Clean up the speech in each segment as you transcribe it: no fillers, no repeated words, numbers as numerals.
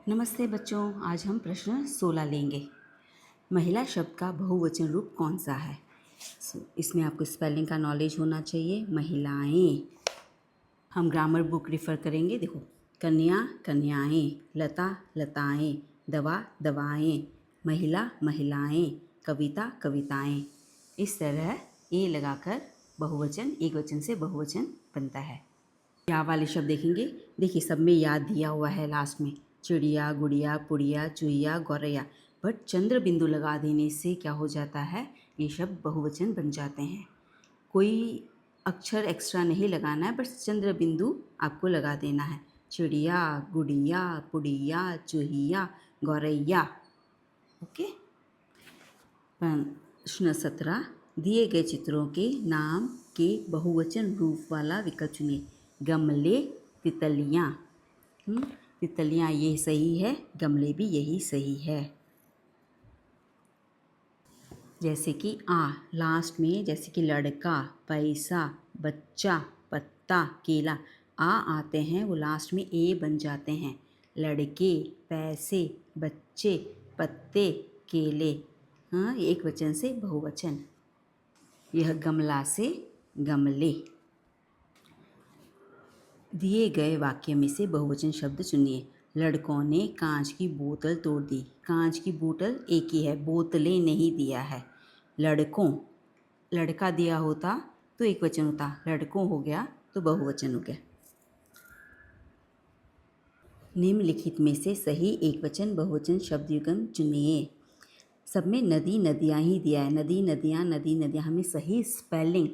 नमस्ते बच्चों, आज हम प्रश्न 16 लेंगे। महिला शब्द का बहुवचन रूप कौन सा है? इसमें आपको स्पेलिंग का नॉलेज होना चाहिए। महिलाएं, हम ग्रामर बुक रिफ़र करेंगे। देखो, कन्या कन्याएं, लता लताएं, दवा दवाएं, महिला महिलाएं, कविता कविताएं। इस तरह ए लगाकर बहुवचन एक वचन से बहुवचन बनता है। या वाले शब्द देखेंगे। देखिए, सब में याद दिया हुआ है लास्ट में, चिड़िया गुड़िया पुड़िया चूहिया गौरैया। बट चंद्र बिंदु लगा देने से क्या हो जाता है, ये शब्द बहुवचन बन जाते हैं। कोई अक्षर एक्स्ट्रा नहीं लगाना है, बस चंद्र बिंदु आपको लगा देना है। चिड़िया गुड़िया पुड़िया चूहिया गौरैया। ओके। प्रश्न 17, दिए गए चित्रों के नाम के बहुवचन रूप वाला विकल्प चुनिए। गमले, तितलियाँ। तितलियाँ ये सही है, गमले भी यही सही है। जैसे कि लास्ट में, जैसे कि लड़का, पैसा, बच्चा, पत्ता, केला। आते हैं वो लास्ट में ए बन जाते हैं। लड़के, पैसे, बच्चे, पत्ते, केले। हाँ, एक वचन से बहुवचन। यह गमला से गमले। दिए गए वाक्य में से बहुवचन शब्द चुनिए। लड़कों ने कांच की बोतल तोड़ दी। कांच की बोतल एक ही है, बोतलें नहीं दिया है। लड़कों, लड़का दिया होता तो एक वचन होता, लड़कों हो गया तो बहुवचन हो गया। निम्नलिखित में से सही एक वचन बहुवचन शब्द युग्म चुनिए। सब में नदी नदियाँ ही दिया है, नदी नदियाँ नदी नदियाँ। हमें सही स्पेलिंग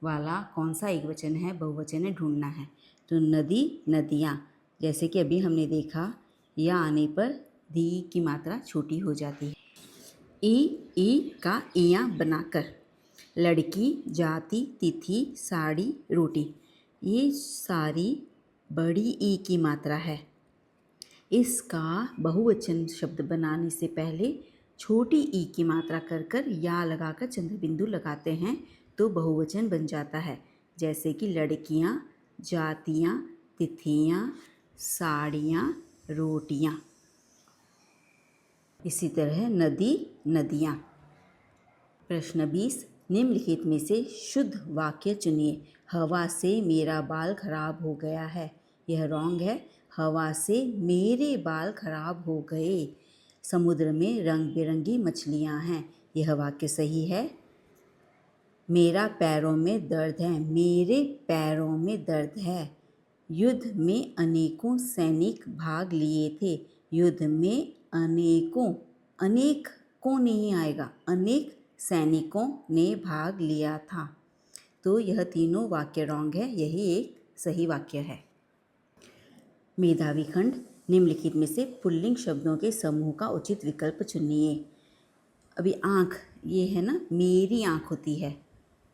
वाला कौन सा एक वचन है, बहुवचन है, ढूंढना है। तो नदी नदियाँ, जैसे कि अभी हमने देखा, या आने पर दी की मात्रा छोटी हो जाती है। ई का इया बनाकर। लड़की, जाति, तिथि, साड़ी, रोटी। ये सारी बड़ी ई की मात्रा है। इसका बहुवचन शब्द बनाने से पहले छोटी ई की मात्रा कर या लगाकर चंद्र बिंदु लगाते हैं तो बहुवचन बन जाता है। जैसे कि लड़कियाँ, जातियाँ, तिथियाँ, साड़ियाँ, रोटियाँ। इसी तरह नदी नदियाँ। प्रश्न 20, निम्नलिखित में से शुद्ध वाक्य चुनिए। हवा से मेरा बाल खराब हो गया है। यह रॉन्ग है। हवा से मेरे बाल खराब हो गए। समुद्र में रंग बिरंगी मछलियाँ हैं। यह वाक्य सही है। मेरा पैरों में दर्द है। मेरे पैरों में दर्द है। युद्ध में अनेकों सैनिक भाग लिए थे। युद्ध में अनेकों, अनेक को नहीं आएगा, अनेक सैनिकों ने भाग लिया था। तो यह तीनों वाक्य रॉन्ग है, यही एक सही वाक्य है। मेधावी खंड, निम्नलिखित में से पुल्लिंग शब्दों के समूह का उचित विकल्प चुनिए। अभी आँख, ये है ना, मेरी आँख होती है,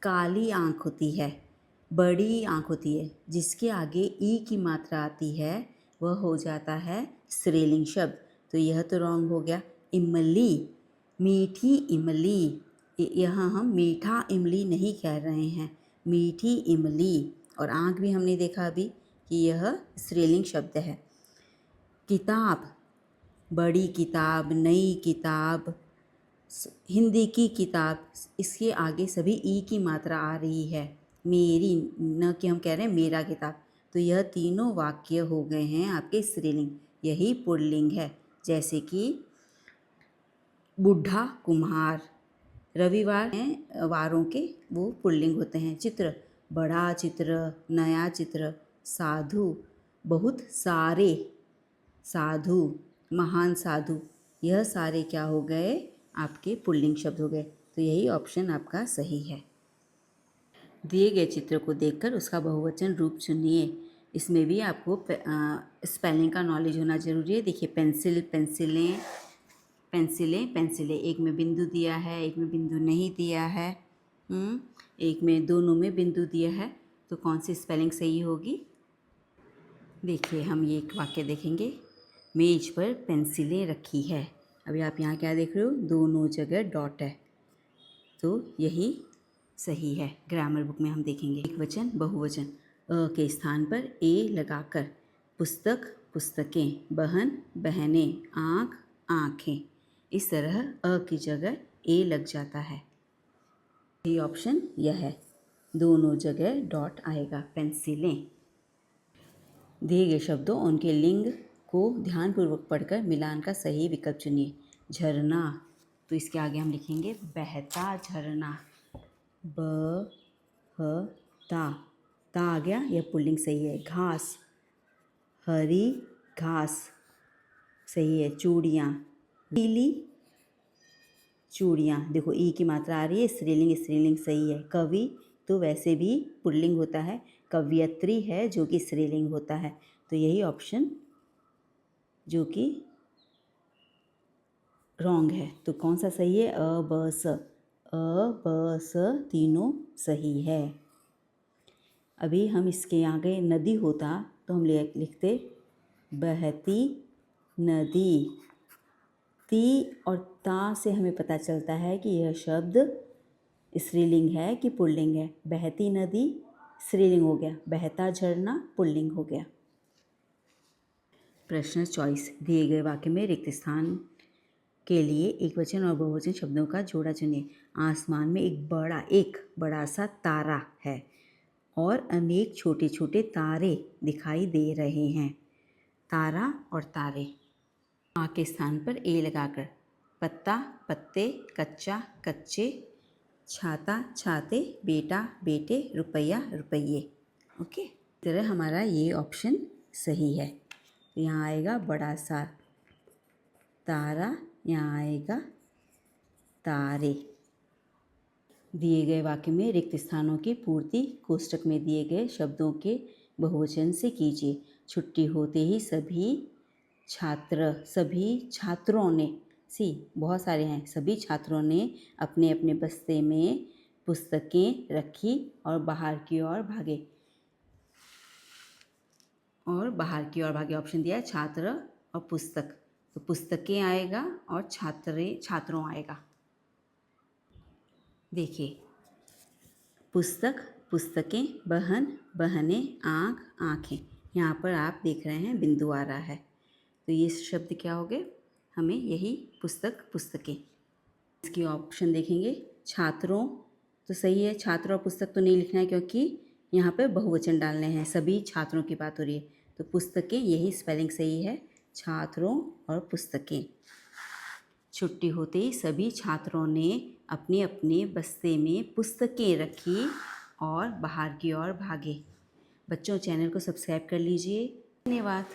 काली आँख होती है, बड़ी आँख होती है। जिसके आगे ई की मात्रा आती है वह हो जाता है स्त्रीलिंग शब्द, तो यह तो रॉन्ग हो गया। इमली, मीठी इमली। यहाँ हम मीठा इमली नहीं कह रहे हैं, मीठी इमली। और आँख भी हमने देखा अभी कि यह स्त्रीलिंग शब्द है। किताब, बड़ी किताब, नई किताब, हिंदी की किताब। इसके आगे सभी ई की मात्रा आ रही है। मेरी, न कि हम कह रहे हैं मेरा किताब। तो यह तीनों वाक्य हो गए हैं आपके स्त्रीलिंग, यही पुल्लिंग है। जैसे कि बूढ़ा कुम्हार, रविवार हैं वारों के, वो पुल्लिंग होते हैं। चित्र, बड़ा चित्र, नया चित्र। साधु, बहुत सारे साधु, महान साधु। यह सारे क्या हो गए, आपके पुल्लिंग शब्द हो गए। तो यही ऑप्शन आपका सही है। दिए गए चित्र को देखकर उसका बहुवचन रूप चुनिए। इसमें भी आपको स्पेलिंग का नॉलेज होना जरूरी है। देखिए, पेंसिल, पेंसिलें, पेंसिलें, पेंसिलें। एक में बिंदु दिया है, एक में बिंदु नहीं दिया है। एक में, दोनों में बिंदु दिया है। तो कौन सी स्पेलिंग सही होगी? देखिए, हम ये एक वाक्य देखेंगे। मेज पर पेंसिलें रखी है। अभी आप यहाँ क्या देख रहे हो, दोनों जगह डॉट है, तो यही सही है। ग्रामर बुक में हम देखेंगे। एक वचन बहुवचन, अ के स्थान पर ए लगाकर। पुस्तक पुस्तकें, बहन बहनें, आँख आँखें। इस तरह अ की जगह ए लग जाता है। ये ऑप्शन यह है, दोनों जगह डॉट आएगा। पेंसिलें। दिए गए शब्दों उनके लिंग को ध्यानपूर्वक पढ़कर मिलान का सही विकल्प चुनिए। झरना, तो इसके आगे हम लिखेंगे बहता झरना। ब ह ता, ता आ गया, यह पुल्लिंग सही है। घास, हरी घास सही है। चूड़ियाँ, पीली चूड़ियाँ, देखो ई की मात्रा आ रही है, स्त्रीलिंग स्त्रीलिंग सही है। कवि तो वैसे भी पुल्लिंग होता है, कवयत्री है जो कि स्त्रीलिंग होता है, तो यही ऑप्शन जो कि रॉन्ग है। तो कौन सा सही है? अ ब स, अ ब स तीनों सही है। अभी हम इसके आगे नदी होता तो हम लिखते बहती नदी। ती और ता से हमें पता चलता है कि यह शब्द स्त्रीलिंग है कि पुल्लिंग है। बहती नदी स्त्रीलिंग हो गया, बहता झरना पुल्लिंग हो गया। प्रश्न चॉइस। दिए गए वाक्य में रिक्त स्थान के लिए एकवचन और बहुवचन शब्दों का जोड़ा चुनिए। आसमान में एक बड़ा सा तारा है और अनेक छोटे छोटे तारे दिखाई दे रहे हैं। तारा और तारे। आ के स्थान पर ए लगाकर पत्ता पत्ते, कच्चा कच्चे, छाता छाते, बेटा बेटे, रुपया रुपये। ओके, इस तरह हमारा ये ऑप्शन सही है। तो यहाँ आएगा बड़ा सा तारा, यहाँ आएगा तारे। दिए गए वाक्य में रिक्त स्थानों की पूर्ति कोष्टक में दिए गए शब्दों के बहुवचन से कीजिए। छुट्टी होते ही सभी छात्रों ने, बहुत सारे हैं, सभी छात्रों ने अपने अपने बस्ते में पुस्तकें रखी और बाहर की ओर भागे। ऑप्शन दिया है छात्र और पुस्तक, तो पुस्तकें आएगा और छात्रों आएगा। देखिए, पुस्तक पुस्तकें, बहन बहनें, आँख आँखें। यहाँ पर आप देख रहे हैं बिंदु आ रहा है, तो ये शब्द क्या हो गए? हमें यही पुस्तक पुस्तकें। इसकी ऑप्शन देखेंगे। छात्रों तो सही है, छात्र और पुस्तक तो नहीं लिखना है क्योंकि यहाँ पर बहुवचन डालने हैं, सभी छात्रों की बात हो रही है, तो पुस्तकें यही स्पेलिंग सही है, छात्रों और पुस्तकें। छुट्टी होते ही सभी छात्रों ने अपने अपने बस्ते में पुस्तकें रखी और बाहर की ओर भागे। बच्चों, चैनल को सब्सक्राइब कर लीजिए। धन्यवाद।